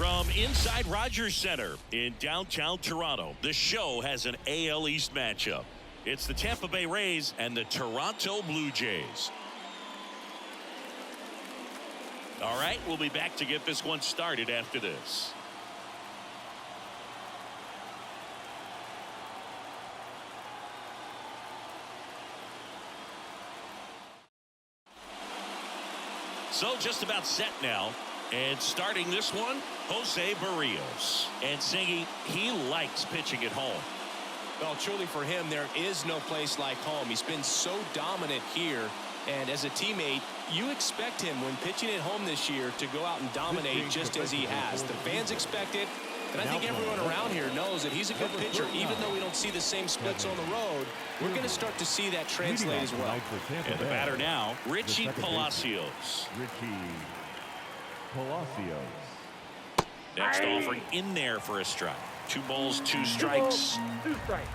From inside Rogers Center in downtown Toronto, the show has an AL East matchup. It's the Tampa Bay Rays and the Toronto Blue Jays. All right, we'll be back to get this one started after this. So just about set now. And starting this one, Jose Barrios. And Singy, he likes pitching at home. Well, truly for him, there is no place like home. He's been so dominant here. And as a teammate, you expect him when pitching at home this year to go out and dominate just as he has. The fans expect it. And I think everyone around here knows that he's a good pitcher. Even though we don't see the same splits on the road, we're going to start to see that translate as well. And the batter now, Richie Palacios. Next offering in there for a strike. 2 balls, 2 strikes. 2 strikes.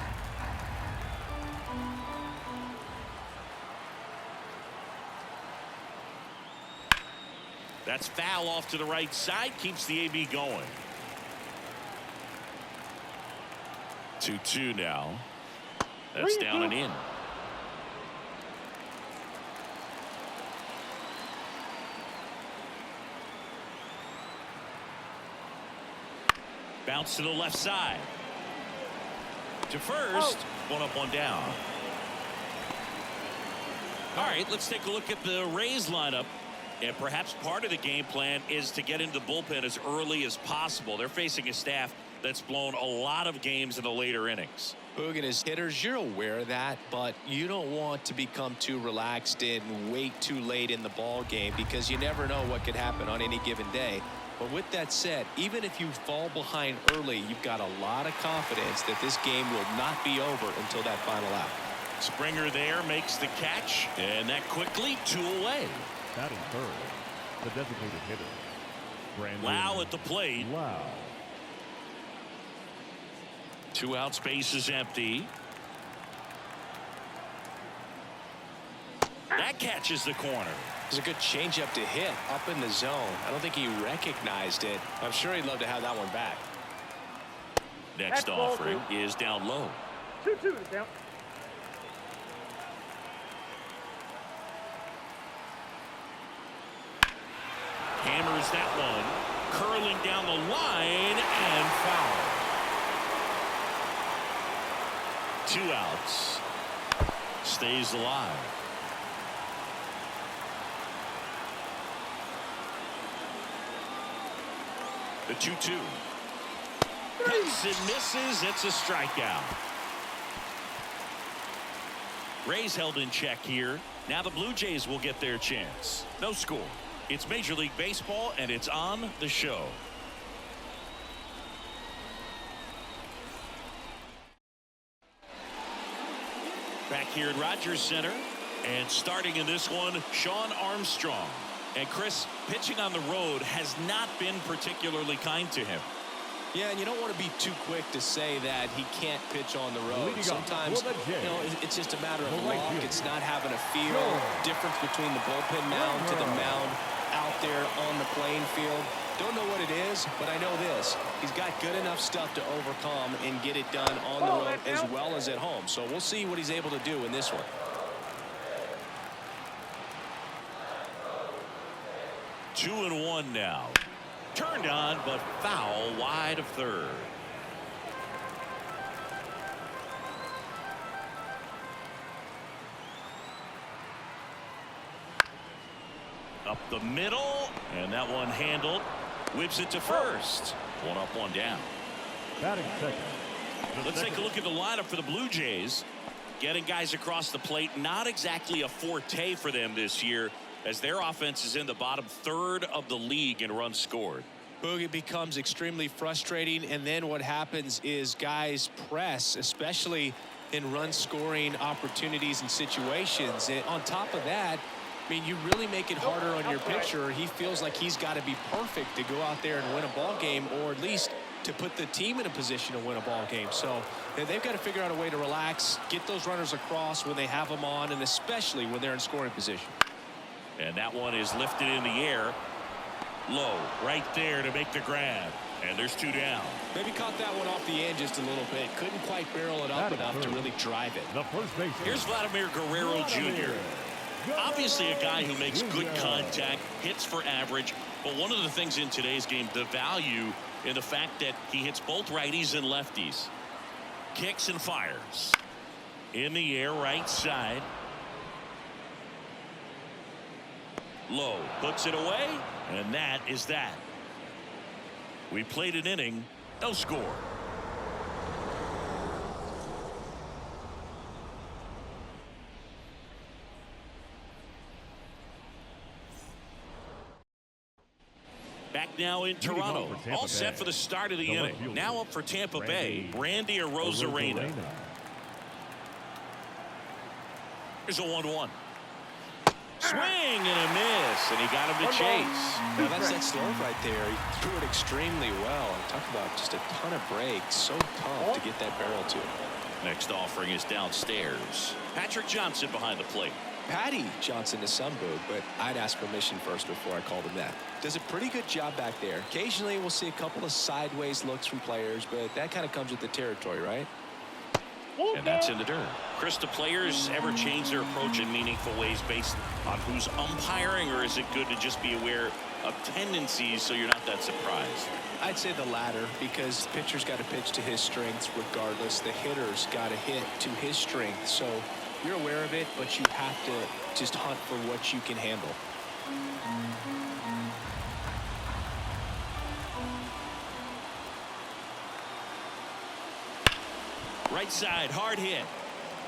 That's foul off to the right side. Keeps the AB going. 2-2 now. That's down and in. Bounce to the left side. To first. One up, one down. All right, let's take a look at the Rays lineup. And perhaps part of the game plan is to get into the bullpen as early as possible. They're facing a staff that's blown a lot of games in the later innings. Boog and his hitters, you're aware of that, but you don't want to become too relaxed and wait too late in the ball game because you never know what could happen on any given day. But with that said, even if you fall behind early, you've got a lot of confidence that this game will not be over until that final out. Springer there makes the catch, and that quickly 2 away. Batting third, the designated hitter, Brandon Lau at the plate. Lau. 2 out, space is empty. That catches the corner. It's a good changeup to hit up in the zone. I don't think he recognized it. I'm sure he'd love to have that one back. Next offering is down low. 2-2 down. Hammers that one, curling down the line and foul. 2 outs. Stays alive. The 2-2. Hits and misses. It's a strikeout. Rays held in check here. Now the Blue Jays will get their chance. No score. It's Major League Baseball, and it's on the show. Back here at Rogers Center, and starting in this one, Sean Armstrong. And Chris, pitching on the road has not been particularly kind to him. Yeah, and you don't want to be too quick to say that he can't pitch on the road. Sometimes, it's just a matter of luck. It's not having a feel. Difference between the bullpen mound to the mound out there on the playing field. Don't know what it is, but I know this. He's got good enough stuff to overcome and get it done on the road as well as at home. So we'll see what he's able to do in this one. Two and one now. Turned on, but foul wide of third. Up the middle, and that one handled. Whips it to first. One up, one down. Batting second. Let's take a look at the lineup for the Blue Jays. Getting guys across the plate, not exactly a forte for them this year, as their offense is in the bottom third of the league in runs scored. Boog, it becomes extremely frustrating, and then what happens is guys press, especially in run scoring opportunities and situations. And on top of that, I mean, you really make it harder on your pitcher. He feels like he's got to be perfect to go out there and win a ball game, or at least to put the team in a position to win a ball game. So they've got to figure out a way to relax, get those runners across when they have them on, and especially when they're in scoring position. And that one is lifted in the air. Low right there to make the grab. And there's 2 down. Maybe caught that one off the end just a little bit. Couldn't quite barrel it up enough to really drive it. The first baseman. Here's Vladimir Guerrero Jr. Obviously a guy who makes good contact, hits for average. But one of the things in today's game, the value in the fact that he hits both righties and lefties. Kicks and fires. In the air, right side. Low puts it away, and that is that. We played an inning, no score. Back now in Toronto, all set for the start of the inning. Now up for Tampa Bay, Randy Arozarena. Here's a 1-1. Swing and a miss, and he got him to chase. Now that's that slope right there. He threw it extremely well. Talk about just a ton of breaks. So tough to get that barrel to. Next offering is downstairs. Patrick Johnson behind the plate. Patty Johnson to some boo, but I'd ask permission first before I called him that. Does a pretty good job back there. Occasionally we'll see a couple of sideways looks from players, but that kind of comes with the territory, right? And that's in the dirt. Chris, do players ever change their approach in meaningful ways based on who's umpiring, or is it good to just be aware of tendencies so you're not that surprised? I'd say the latter, because the pitcher's got to pitch to his strengths regardless. The hitter's got to hit to his strength. So you're aware of it, but you have to just hunt for what you can handle. Right side, hard hit.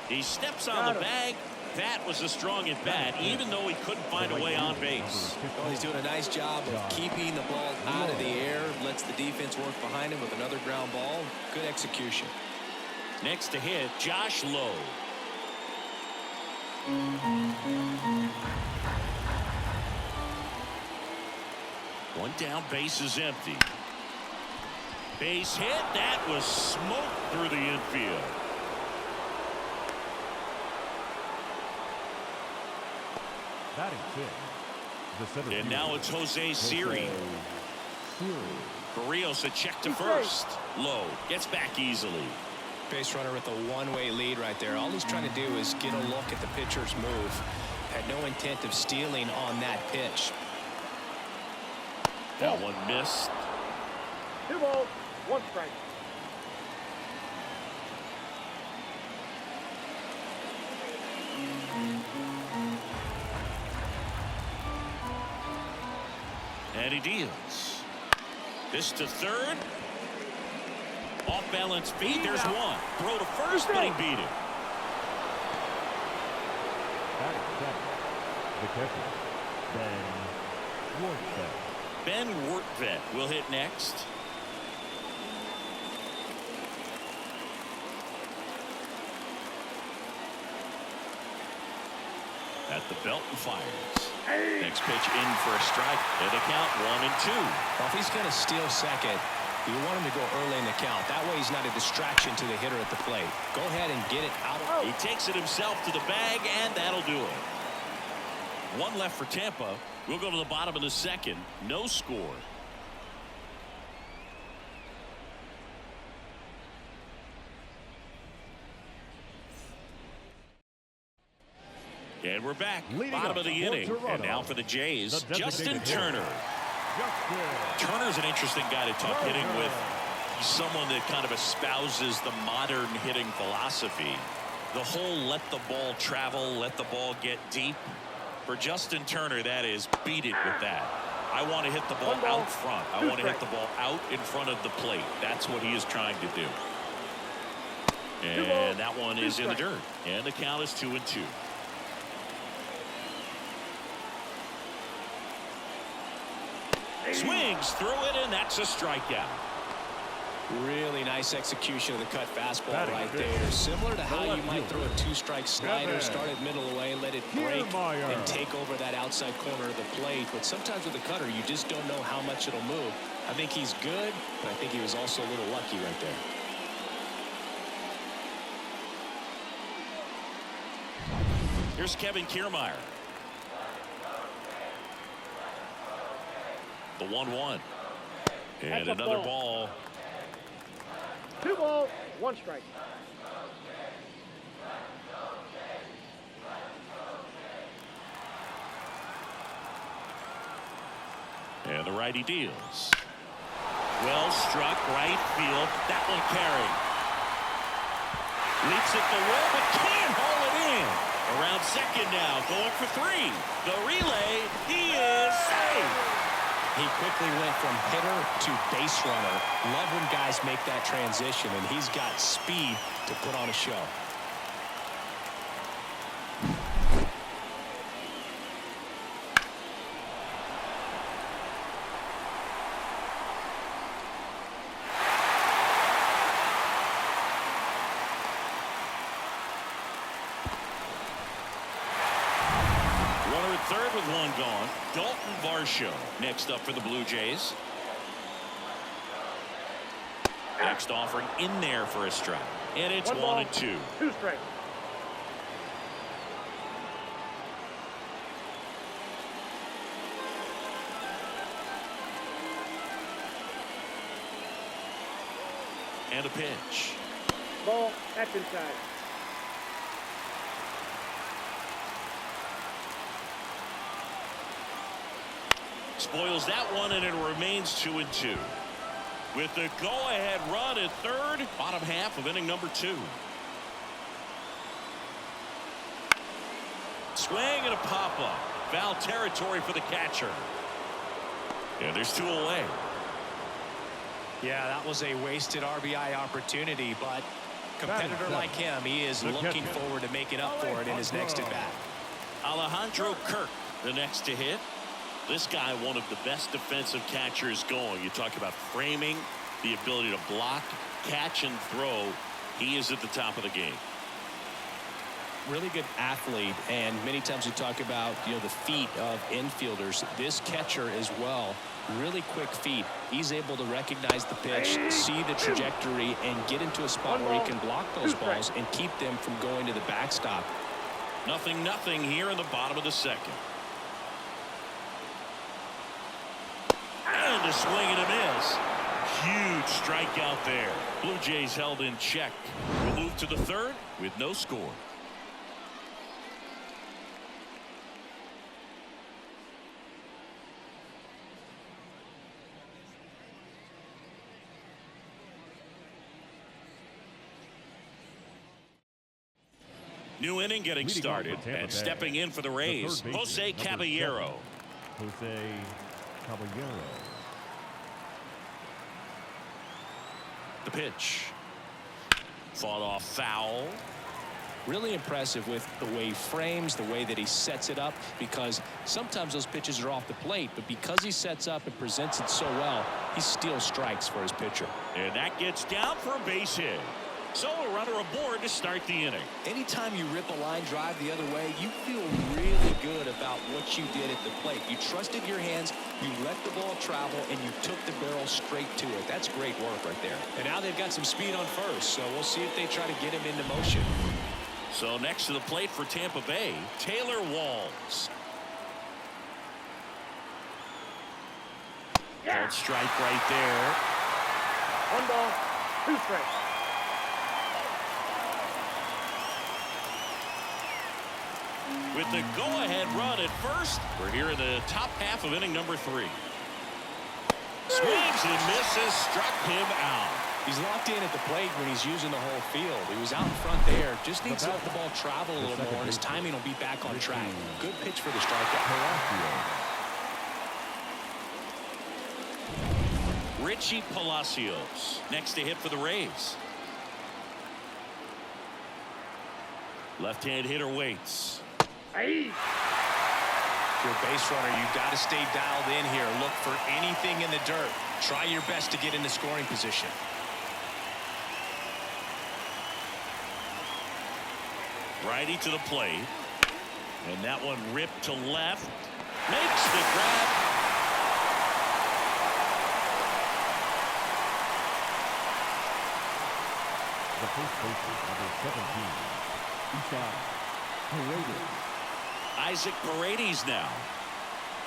He steps on the bag. That was a strong at bat, even though he couldn't find a way on base. Well, he's doing a nice job of keeping the ball out of the air. Lets the defense work behind him with another ground ball. Good execution. Next to hit, Josh Lowe. One down, base is empty. Base hit. That was smoke through the infield. And now it's Jose Siri. Barrios a check to first. Low gets back easily. Base runner with a one-way lead right there. All he's trying to do is get a look at the pitcher's move. Had no intent of stealing on that pitch. That one missed. 2 balls, 1 strike. And he deals. This to third. Off balance feet. There's one. Throw to first, but he beat it. The catcher, Ben Wortvet will hit next. At the belt and fires. Next pitch in for a strike. And the count 1-2. Well, if he's going to steal second, you want him to go early in the count. That way he's not a distraction to the hitter at the plate. Go ahead and get it out. He takes it himself to the bag, and that'll do it. One left for Tampa. We'll go to the bottom of the second. No score. And we're back. Bottom of the inning. And now for the Jays, Justin Turner. Turner's an interesting guy to talk hitting with. He's someone that kind of espouses the modern hitting philosophy. The whole let the ball travel, let the ball get deep. For Justin Turner, that is beat it with that. I want to hit the ball out front. I want to hit the ball out in front of the plate. That's what he is trying to do. And that one is in the dirt. And the count is 2-2. Swings through it, and that's a strikeout. Really nice execution of the cut fastball right there. Similar to how you might throw a 2-strike slider, start it middle away, let it break, and take over that outside corner of the plate. But sometimes with the cutter, you just don't know how much it'll move. I think he's good, but I think he was also a little lucky right there. Here's Kevin Kiermaier. The 1-1. And That's a another ball. 2 balls, 1 strike. And the righty deals. Well struck, right field. That one carried. Leaps at the wall, but can't haul it in. Around second now, going for 3. The relay, he is safe. He quickly went from hitter to base runner. Love when guys make that transition, and he's got speed to put on a show. Runner at third with 1 gone. Dalton Varsho next up for the Blue Jays. Next offering in there for a strike. And it's 1 ball, 1-2. 2 strikes. And a pitch. Ball, that's inside. Spoils that one, and it remains 2-2. With the go-ahead run at third, bottom half of inning number 2. Swing and a pop-up. Foul territory for the catcher. And there's 2 away. Yeah, that was a wasted RBI opportunity, but competitor like him, he is looking forward to making up for it in his next at-bat. Alejandro Kirk, the next to hit. This guy, one of the best defensive catchers going. You talk about framing, the ability to block, catch, and throw. He is at the top of the game. Really good athlete, and many times we talk about, the feet of infielders. This catcher as well, really quick feet. He's able to recognize the pitch, see the trajectory, and get into a spot where he can block those balls and keep them from going to the backstop. 0-0 here in the bottom of the second. And a swing and a miss. Huge strikeout there. Blue Jays held in check. We'll move to the third with no score. New inning getting started, and stepping in for the Rays, Jose Caballero. Jose Caballero. The pitch. Fought off foul. Really impressive with the way he frames, the way that he sets it up, because sometimes those pitches are off the plate, but because he sets up and presents it so well, he steals strikes for his pitcher. And that gets down for a base hit. So a runner aboard to start the inning. Anytime you rip a line drive the other way, you feel really good about what you did at the plate. You trusted your hands, you let the ball travel, and you took the barrel straight to it. That's great work right there. And now they've got some speed on first, so we'll see if they try to get him into motion. So next to the plate for Tampa Bay, Taylor Walls. Called strike right there. 1 ball, 2 strikes. With the go-ahead run at first, we're here in the top half of inning number 3. Swings and misses, struck him out. He's locked in at the plate when he's using the whole field. He was out in front there. Just needs to let the ball travel a little more, and his timing will be back on track. Good pitch for the strikeout. Richie Palacios next to hit for the Rays. Left-hand hitter waits. Hey. If you're a base runner, you've got to stay dialed in here. Look for anything in the dirt. Try your best to get into scoring position. Righty to the plate. And that one ripped to left. Makes the grab. The first baseman, number 17, Isaac Paredes. Isaac Paredes now.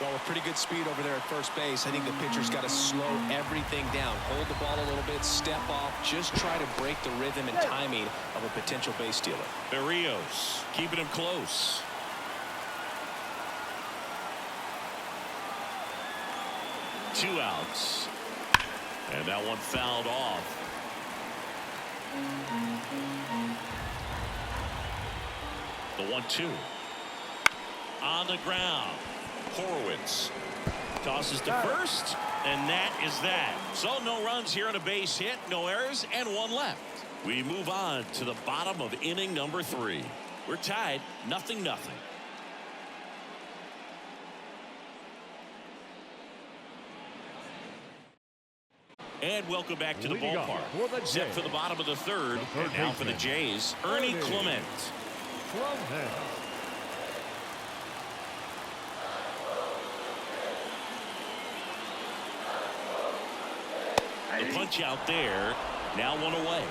Well, with pretty good speed over there at first base, I think the pitcher's got to slow everything down. Hold the ball a little bit, step off, just try to break the rhythm and timing of a potential base stealer. Berrios keeping him close. Two outs. And that one fouled off. The 1-2. On the ground. Horowitz tosses to first, and that is that. So no runs here on a base hit, no errors, and one left. We move on to the bottom of inning number 3. We're tied 0-0. And welcome back to the Leading off ballpark. for the Set Jays. for the bottom of the third. And now for the Jays, Ernie Clement. The punch out there. Now one away.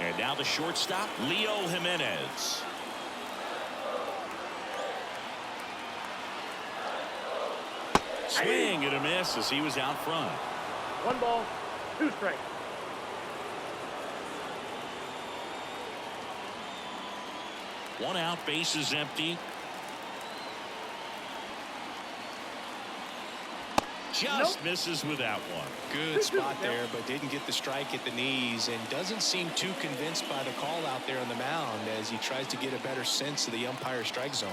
And now the shortstop, Leo Jimenez. Swing and a miss as he was out front. 1 ball, 2 strikes. One out, base is empty. Just misses with that one. Good spot there, but didn't get the strike at the knees and doesn't seem too convinced by the call out there on the mound as he tries to get a better sense of the umpire strike zone.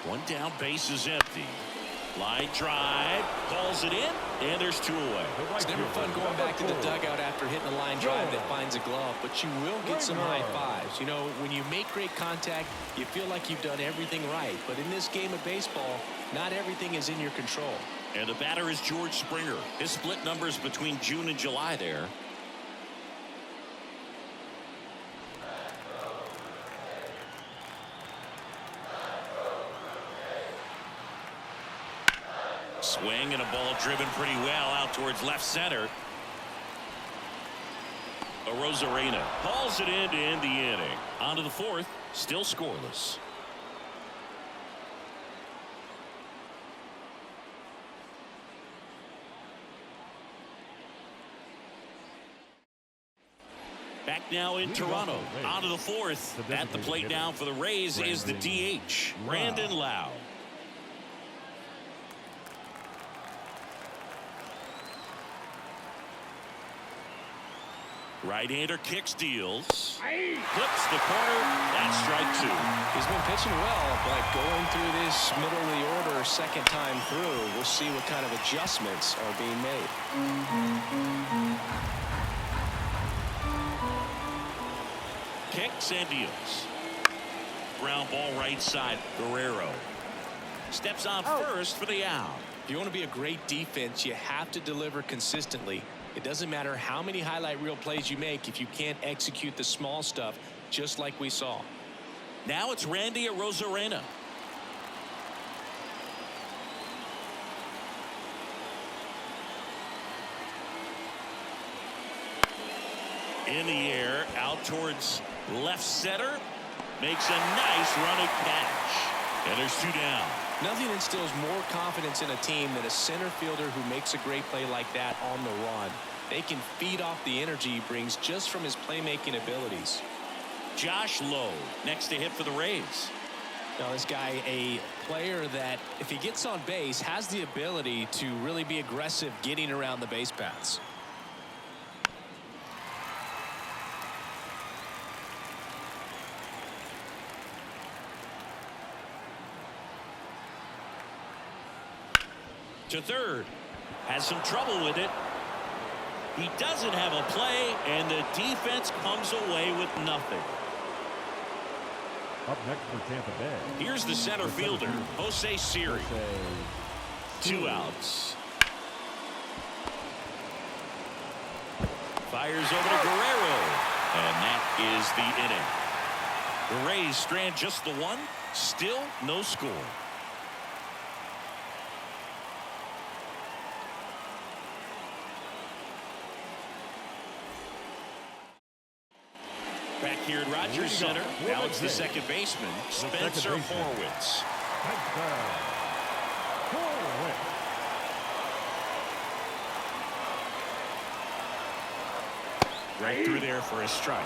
One down, base is empty. Line drive, calls it in, and there's 2 away. It's never fun going back to the dugout after hitting a line drive that finds a glove, but you will get some high fives. You know, when you make great contact, you feel like you've done everything right. But in this game of baseball, not everything is in your control. And the batter is George Springer. His split numbers between June and July there. Swing and a ball driven pretty well out towards left center. Rosarena hauls it in to end the inning. On to the 4th, still scoreless. Back now in Toronto. On to the 4th. At the plate now for the Rays is the DH, Brandon Lau. Right-hander kicks, deals. Clips the corner. That's strike 2. He's been pitching well, but going through this middle of the order second time through, we'll see what kind of adjustments are being made. Kicks and deals. Ground ball right side. Guerrero steps on first for the out. If you want to be a great defense, you have to deliver consistently. It doesn't matter how many highlight reel plays you make if you can't execute the small stuff, just like we saw. Now it's Randy Rosarena. In the air, out towards left center. Makes a nice running catch. And there's 2 down. Nothing instills more confidence in a team than a center fielder who makes a great play like that on the run. They can feed off the energy he brings just from his playmaking abilities. Josh Lowe next to hit for the Rays. Now this guy, a player that if he gets on base has the ability to really be aggressive getting around the base paths. To third. Has some trouble with it. He doesn't have a play, and the defense comes away with nothing. Up next for Tampa Bay. Here's the center fielder, Jose Siri. 2 outs. Fires over to Guerrero. And that is the inning. The Rays strand just the 1. Still no score. Back here at Rogers Center, now it's the second baseman, Spencer Horwitz. Right through there for a strike.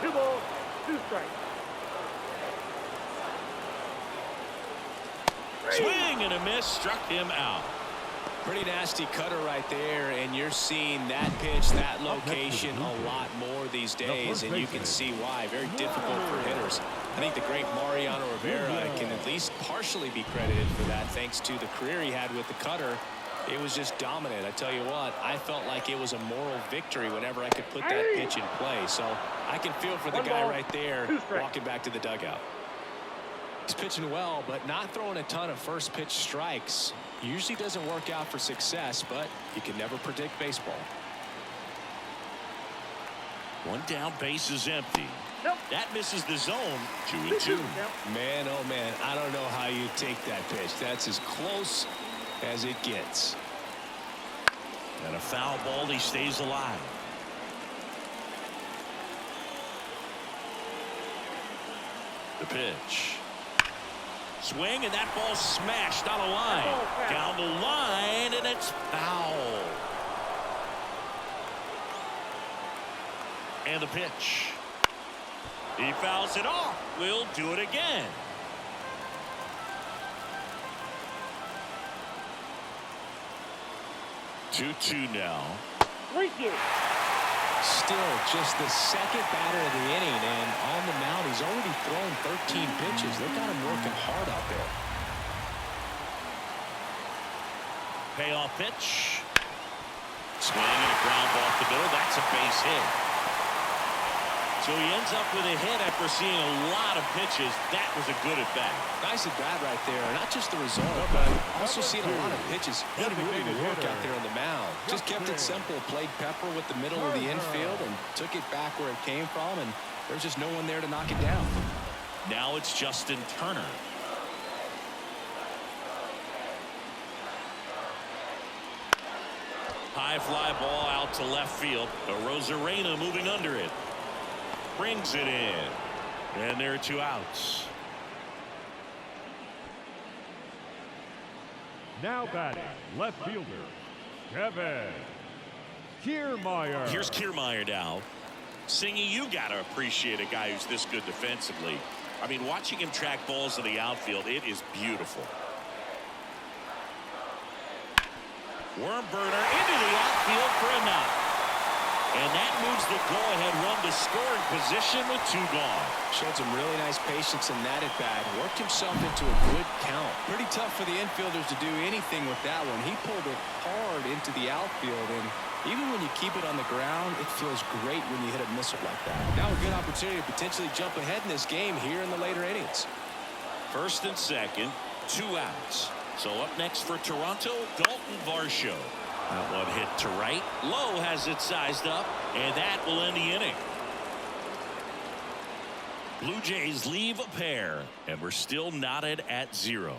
2 balls, 2 strikes. Swing and a miss, struck him out. Pretty nasty cutter right there, and you're seeing that pitch, that location a lot more these days, and you can see why. Very difficult for hitters. I think the great Mariano Rivera can at least partially be credited for that, thanks to the career he had with the cutter. It was just dominant. I tell you what, I felt like it was a moral victory whenever I could put that pitch in play. So I can feel for the guy right there walking back to the dugout. He's pitching well, but not throwing a ton of first pitch strikes. Usually doesn't work out for success, but you can never predict baseball. One down, base is empty. Nope. That misses the zone. 2-2. Man, oh man, I don't know how you take that pitch. That's as close as it gets. And a foul ball, he stays alive. The pitch. Swing, and that ball smashed on a line. Down the line, and it's foul. And the pitch. He fouls it off. We'll do it again. Two now. 3-2. Still just the second batter of the inning, and on the mound he's already thrown 13 pitches. They've got him working hard out there. Payoff pitch. Swing and a ground ball off the middle. That's a base hit. So he ends up with a hit after seeing a lot of pitches. That was a good at bat. Nice at bat right there. Not just the result, but also seeing a lot of pitches. He had really good work out there on the mound. Just kept it simple. Played pepper with the middle of the infield and took it back where it came from. And there's just no one there to knock it down. Now it's Justin Turner. High fly ball out to left field. Rosarena moving under it. Brings it in. And there are 2 outs. Now batting, left fielder, Kevin Kiermaier. Here's Kiermaier now. Singy, you got to appreciate a guy who's this good defensively. I mean, watching him track balls in the outfield, it is beautiful. Worm burner into the outfield for a knock. And that moves the go-ahead run to scoring position with 2 gone. Showed some really nice patience in that at-bat. Worked himself into a good count. Pretty tough for the infielders to do anything with that one. He pulled it hard into the outfield, and even when you keep it on the ground, it feels great when you hit a missile like that. Now a good opportunity to potentially jump ahead in this game here in the later innings. First and second, 2 outs. So up next for Toronto, Dalton Varsho. That one hit to right. Lowe has it sized up, and that will end the inning. Blue Jays leave a pair, and we're still knotted at 0.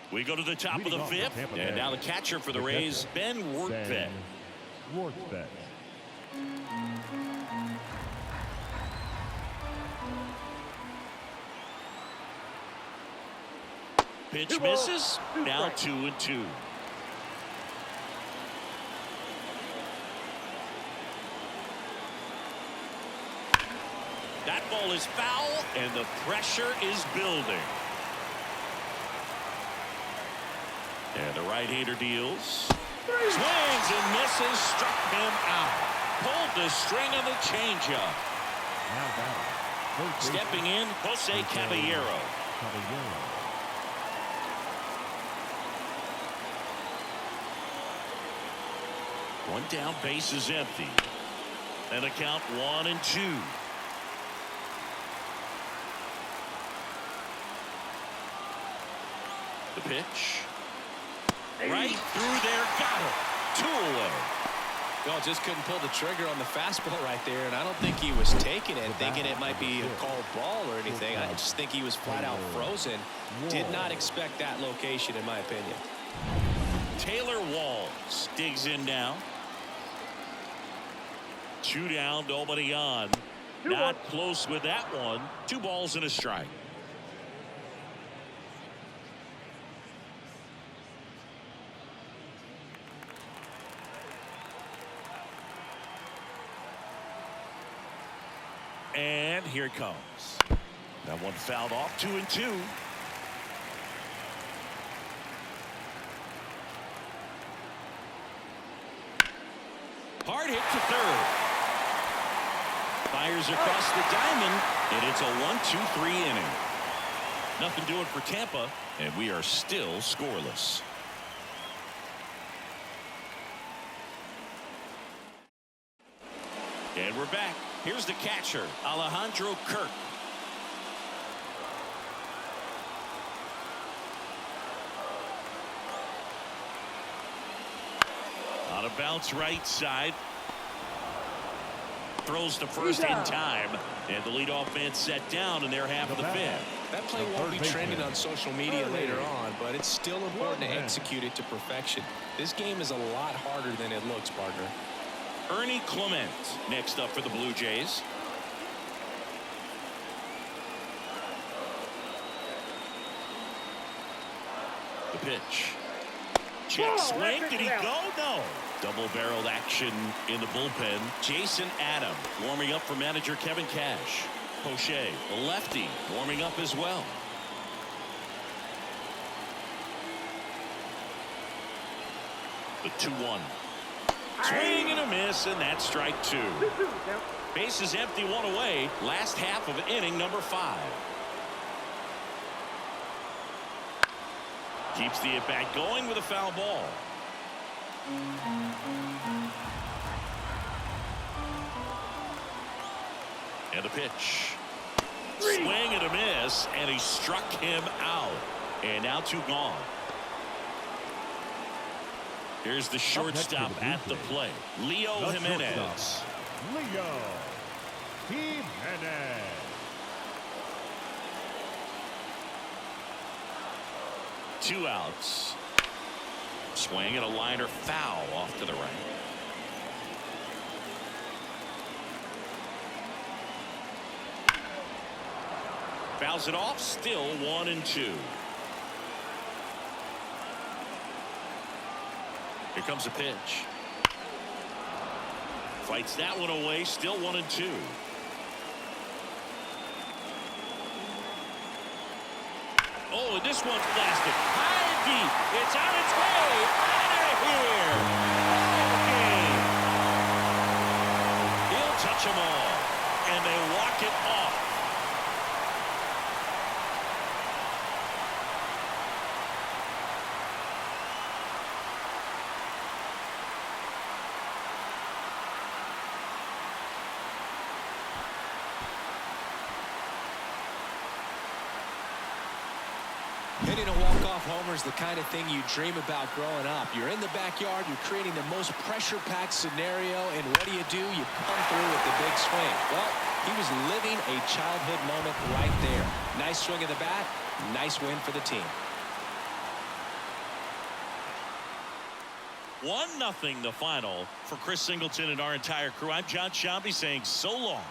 We go to the top of the 5th, and now the catcher for the Rays, Ben Workvet. Pitch misses. Now 2-2. That ball is foul, and the pressure is building. And the right-hander deals. Swings and misses. Struck him out. Pulled the string on the changeup. Stepping in, Jose Caballero. One down, base is empty. And a count 1-2. The pitch. Right through there, got it. 2 away. Well, just couldn't pull the trigger on the fastball right there, and I don't think he was taking it, thinking it might be a called ball or anything. I just think he was flat out frozen. Did not expect that location, in my opinion. Taylor Walls digs in now. 2 down, nobody on. Not close with that one. 2 balls and a strike. And here it comes. That one fouled off. 2-2. Hard hit to third. Fires across the diamond, and it's a 1-2-3 inning. Nothing doing for Tampa, and we are still scoreless. And we're back. Here's the catcher, Alejandro Kirk. On a bounce right side. Throws to first in time. And the leadoff man set down in their half of the fifth. That play won't be trending on social media later on, but it's still important to execute it to perfection. This game is a lot harder than it looks, partner. Ernie Clement next up for the Blue Jays. The pitch. Check swing. Did he go? No. Double-barreled action in the bullpen. Jason Adam warming up for manager Kevin Cash. Poche, the lefty, warming up as well. The 2-1. Swing and a miss, and that's strike 2. Bases empty, 1 away. Last half of inning number 5. Keeps the at-bat going with a foul ball. And the pitch. Swing and a miss, and he struck him out. And now 2 gone. Here's the shortstop at the plate, Leo Jimenez. Leo Jimenez. 2 outs. Swing and a liner foul off to the right. Fouls it off, still 1-2. Here comes a pitch. Fights that one away, still 1-2. Oh, and this one's blasted high and deep. It's on its way out of here. Ball game. He'll touch them all, and they walk it off. Hitting a walk-off homer is the kind of thing you dream about growing up. You're in the backyard, you're creating the most pressure-packed scenario, and what do? You come through with the big swing. Well, he was living a childhood moment right there. Nice swing of the bat, nice win for the team. 1-0 the final for Chris Singleton and our entire crew. I'm John Shambi saying so long